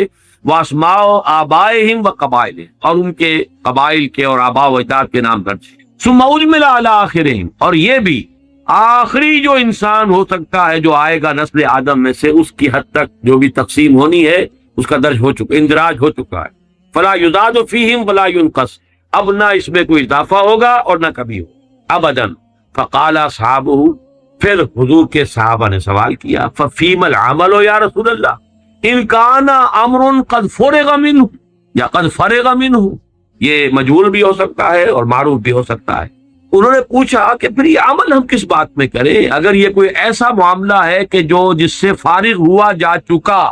A: واسماء آبائہم وقبائلہم، اور ان کے قبائل کے اور آباء و اجداد کے نام درج ہیں۔ ثم اجمل علی آخرہم، اور یہ بھی آخری جو انسان ہو سکتا ہے جو آئے گا نسل آدم میں سے، اس کی حد تک جو بھی تقسیم ہونی ہے اس کا درج ہو چکا، اندراج ہو چکا ہے۔ فلا یزاد فیہم ولا ینقص، اب نہ اس میں کوئی اضافہ ہوگا اور نہ کمی ہوگا ابداً۔ فقال اصحابہ، پھر حضور کے صحابہ نے سوال کیا، ففیم العمل یا رسول اللہ، ان کان امر قد فرغ منہ یا قد فرغ منہ، یہ مجہول بھی ہو سکتا ہے اور معروف بھی ہو سکتا ہے۔ انہوں نے پوچھا کہ پھر یہ عمل ہم کس بات میں کریں، اگر یہ کوئی ایسا معاملہ ہے کہ جو جس سے فارغ ہوا جا چکا،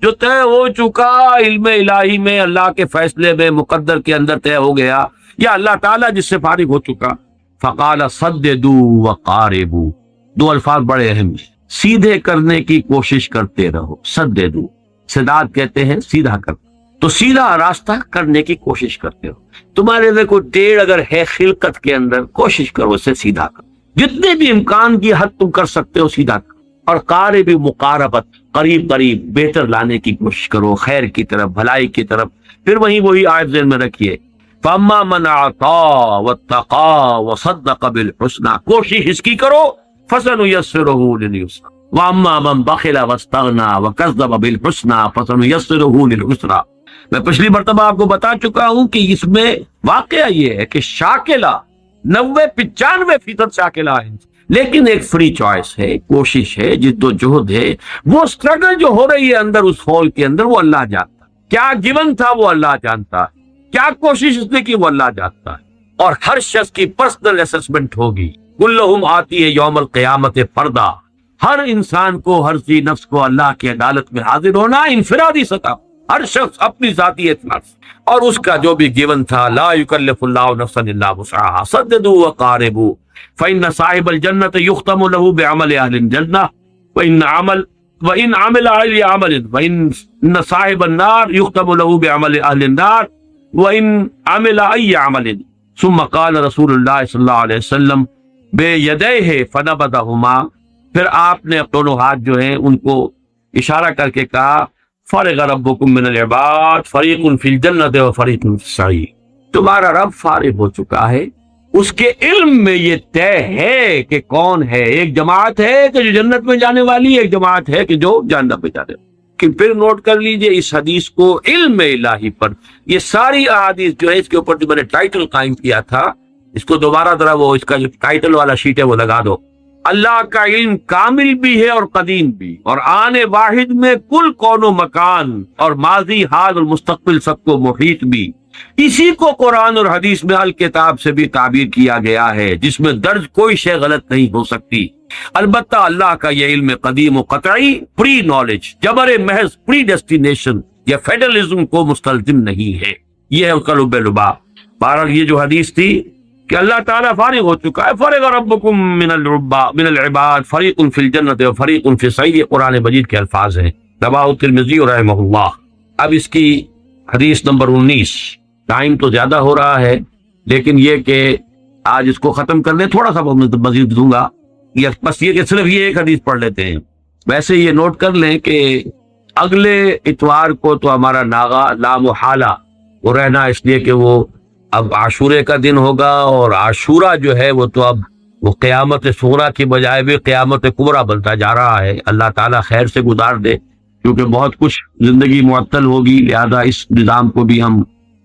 A: جو طے ہو چکا علم الہی میں، اللہ کے فیصلے میں، مقدر کے اندر طے ہو گیا، یا اللہ تعالیٰ جس سے فارغ ہو چکا۔ فقال سددوا وقاربوا، دو الفاظ بڑے اہم ہیں، سیدھے کرنے کی کوشش کرتے رہو، سددوا، سداد کہتے ہیں سیدھا کر، تو سیدھا راستہ کرنے کی کوشش کرتے ہو۔ تمہارے اندر کوئی ٹیڑھ اگر ہے خلقت کے اندر، کوشش کرو اسے سیدھا کرو، جتنے بھی امکان کی حد تم کر سکتے ہو سیدھا کرو۔ اور قارب مقاربت، قریب قریب بہتر لانے کی کوشش کرو، خیر کی طرف، بھلائی کی طرف۔ پھر وہی آیت ذہن میں رکھیے، فَأَمَّا مَنْ أَعْطَىٰ وَاتَّقَىٰ وَصَدَّقَ بِالْحُسْنَىٰ، کوشش اس کی کرو، فَسَنُيَسِّرُهُ لِلْيُسْرَىٰ وَأَمَّا مَنْ بَخِلَ وَاسْتَغْنَىٰ وَكَذَّبَ بِالْحُسْنَىٰ فَسَنُيَسِّرُهُ لِلْعُسْرَىٰ۔ میں پچھلی مرتبہ آپ کو بتا چکا ہوں کہ اس میں واقعہ یہ ہے کہ شاکلہ 90-95% شاکلہ ہے، لیکن ایک فری چوائس ہے، کوشش ہے، جد و جہد ہے، وہ سٹرگل جو ہو رہی ہے اندر اس ہول کے اندر، وہ اللہ جانتا ہے، کیا گیون تھا وہ اللہ جانتا ہے، کیا کوشش اس نے کی وہ اللہ جانتا ہے، اور ہر شخص کی پرسنل اسسمنٹ ہوگی۔ کلہم آتی ہے یوم القیامت فردا، ہر انسان کو، ہر ذی نفس کو اللہ کی عدالت میں حاضر ہونا انفرادی سطح، ہر شخص اپنی ذاتی اعتبار سے، اور اس کا جو بھی گیون تھا، لا یکلف اللہ نفسا الا وسعها، سددوا وقاربوا فإن صاحب الجنة يختم له بعمل أهل الجنة وإن عمل أي عمل وإن صاحب النار يختم له بعمل أهل النار وإن عمل أي عمل۔ ثم قال رسول اللہ صلی اللہ علیہ وسلم بيديه فنبذهما، پھر آپ نے دونوں ہاتھ جو ہیں ان کو اشارہ کر کے کہا، فرغ ربکم من العباد فریق فی الجنة وفریق فی السعیر، تمہارا رب فارغ ہو چکا ہے، اس کے علم میں یہ طے ہے کہ کون ہے، ایک جماعت ہے کہ جو جنت میں جانے والی، ایک جماعت ہے کہ جو جہنم میں جانے والی۔ کہ پھر نوٹ کر لیجئے اس حدیث کو علم الہی پر، یہ ساری احادیث جو ہے، اس کے اوپر جو میں نے ٹائٹل قائم کیا تھا، اس کو دوبارہ ذرا وہ اس کا جو ٹائٹل والا شیٹ ہے وہ لگا دو، اللہ کا علم کامل بھی ہے اور قدیم بھی، اور آنے واحد میں کل کون و مکان اور ماضی، حال اور مستقبل سب کو محیط بھی۔ اسی کو قرآن اور حدیث میں الکتاب سے بھی تعبیر کیا گیا ہے، جس میں درج کوئی شے غلط نہیں ہو سکتی۔ البتہ اللہ کا یہ علم قدیم و قطعی، پری نالج، جبر محض، پری ڈیسٹینیشن یا فیڈرلزم کو مستلزم نہیں ہے، یہ ہے اس کا لب لباب۔ بہرحال یہ جو حدیث تھی کہ اللہ تعالیٰ فارغ ہو چکا ہے، فرغ ربکم من العباد فریق فی الجنۃ و فریق فی السعیر، یہ قرآن مجید کے الفاظ ہیں، رواه الترمذی رحمہ اللہ۔ اب اس کی حدیث نمبر 19، ٹائم تو زیادہ ہو رہا ہے لیکن یہ کہ آج اس کو ختم کر لیں، تھوڑا سا مزید دوں گا، یا بس یہ کہ صرف یہ ایک حدیث پڑھ لیتے ہیں۔ ویسے یہ نوٹ کر لیں کہ اگلے اتوار کو تو ہمارا ناغا لا محالہ وہ رہنا، اس لیے کہ وہ اب عاشورے کا دن ہوگا، اور عاشورہ جو ہے وہ تو اب وہ قیامت صغریٰ کی بجائے بھی قیامت کبریٰ بنتا جا رہا ہے۔ اللہ تعالیٰ خیر سے گزار دے، کیونکہ بہت کچھ زندگی معطل ہوگی، لہذا اس نظام کو بھی ہم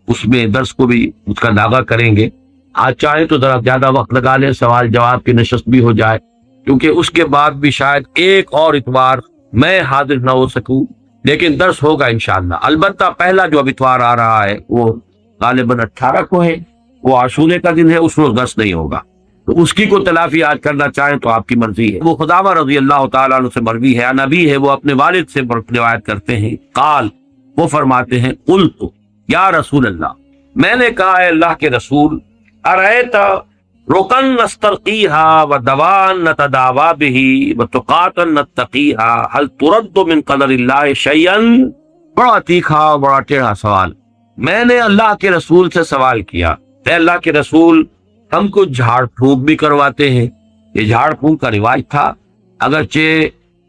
A: اس میں درس کو بھی اس کا داغا کریں گے۔ آج چاہیں تو ذرا زیادہ وقت لگا لیں، سوال جواب کی نشست بھی ہو جائے، کیونکہ اس کے بعد بھی شاید ایک اور اتوار میں حاضر نہ ہو سکوں، لیکن درس ہوگا انشاءاللہ۔ البتہ پہلا جو اب اتوار آ رہا ہے وہ غالباً 18 کو ہے، وہ عاشورے کا دن ہے، اس روز درس نہیں ہوگا، تو اس کی کو تلافی آج کرنا چاہیں تو آپ کی مرضی ہے۔ وہ خداوند رضی اللہ تعالیٰ عنہ سے مروی ہے، نبی ہے، وہ اپنے والد سے روایت کرتے ہیں، قال، وہ فرماتے ہیں، قلت یا رسول اللہ، میں نے کہا ہے اللہ کے رسول، ارأیت رکن نسترقیہا ودوان نتداوا بہ وتقاتا نتقیہا هل ترد من قدر اللہ شیئا؟ بڑا تیکھا، بڑا ٹیڑھا سوال۔ میں نے اللہ کے رسول سے سوال کیا، اے اللہ کے رسول، ہم کو جھاڑ پھونک بھی کرواتے ہیں، یہ جھاڑ پھونک کا رواج تھا، اگرچہ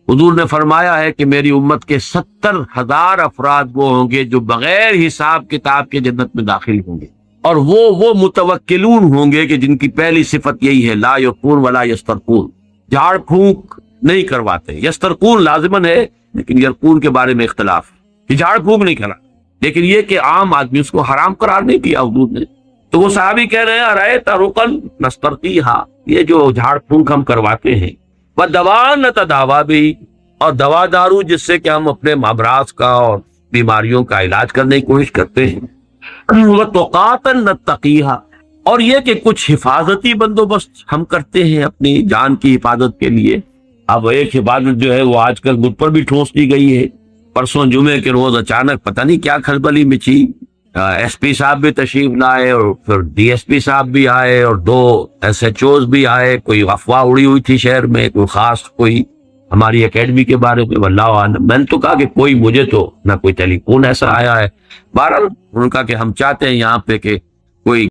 A: حضور نے فرمایا ہے کہ میری امت کے 70,000 افراد وہ ہوں گے جو بغیر حساب کتاب کے جنت میں داخل ہوں گے، اور وہ متوکلون ہوں گے کہ جن کی پہلی صفت یہی ہے، لا یقون ولا یسترقون، جھاڑ پھونک نہیں کرواتے۔ یسترقون لازمن ہے، لیکن یرقون کے بارے میں اختلاف ہے کہ جھاڑ پھونک نہیں کرا، لیکن یہ کہ عام آدمی اس کو حرام قرار نہیں دیا حضور نے۔ تو وہ صحابی کہہ رہے ہیں، ارأیت رکن نسترقیہا، یہ جو جھاڑ پھونک ہم کرواتے ہیں، ودوان نتداوا بہ، اور دوا دارو جس سے کہ ہم اپنے امراض کا اور بیماریوں کا علاج کرنے کی کوشش کرتے ہیں، وتقاتا نتقیہا، اور یہ کہ کچھ حفاظتی بندوبست ہم کرتے ہیں اپنی جان کی حفاظت کے لیے۔ اب ایک حفاظت جو ہے وہ آج کل مجھ پر بھی ٹھونس دی گئی ہے۔ پرسوں جمعے کے روز اچانک پتہ نہیں کیا کھلبلی مچی، ایس پی صاحب بھی تشریف لائے، اور پھر ڈی ایس پی صاحب بھی آئے، اور 2 SHOs بھی آئے، کوئی افواہ اڑی ہوئی تھی شہر میں، کوئی خاص کوئی ہماری اکیڈمی کے بارے میں، واللہ اعلم۔ میں نے تو کہا کہ کوئی مجھے تو نہ کوئی ٹیلی فون ایسا آیا ہے، بہرحال انہوں نے کہا کہ ہم چاہتے ہیں یہاں پہ کہ کوئی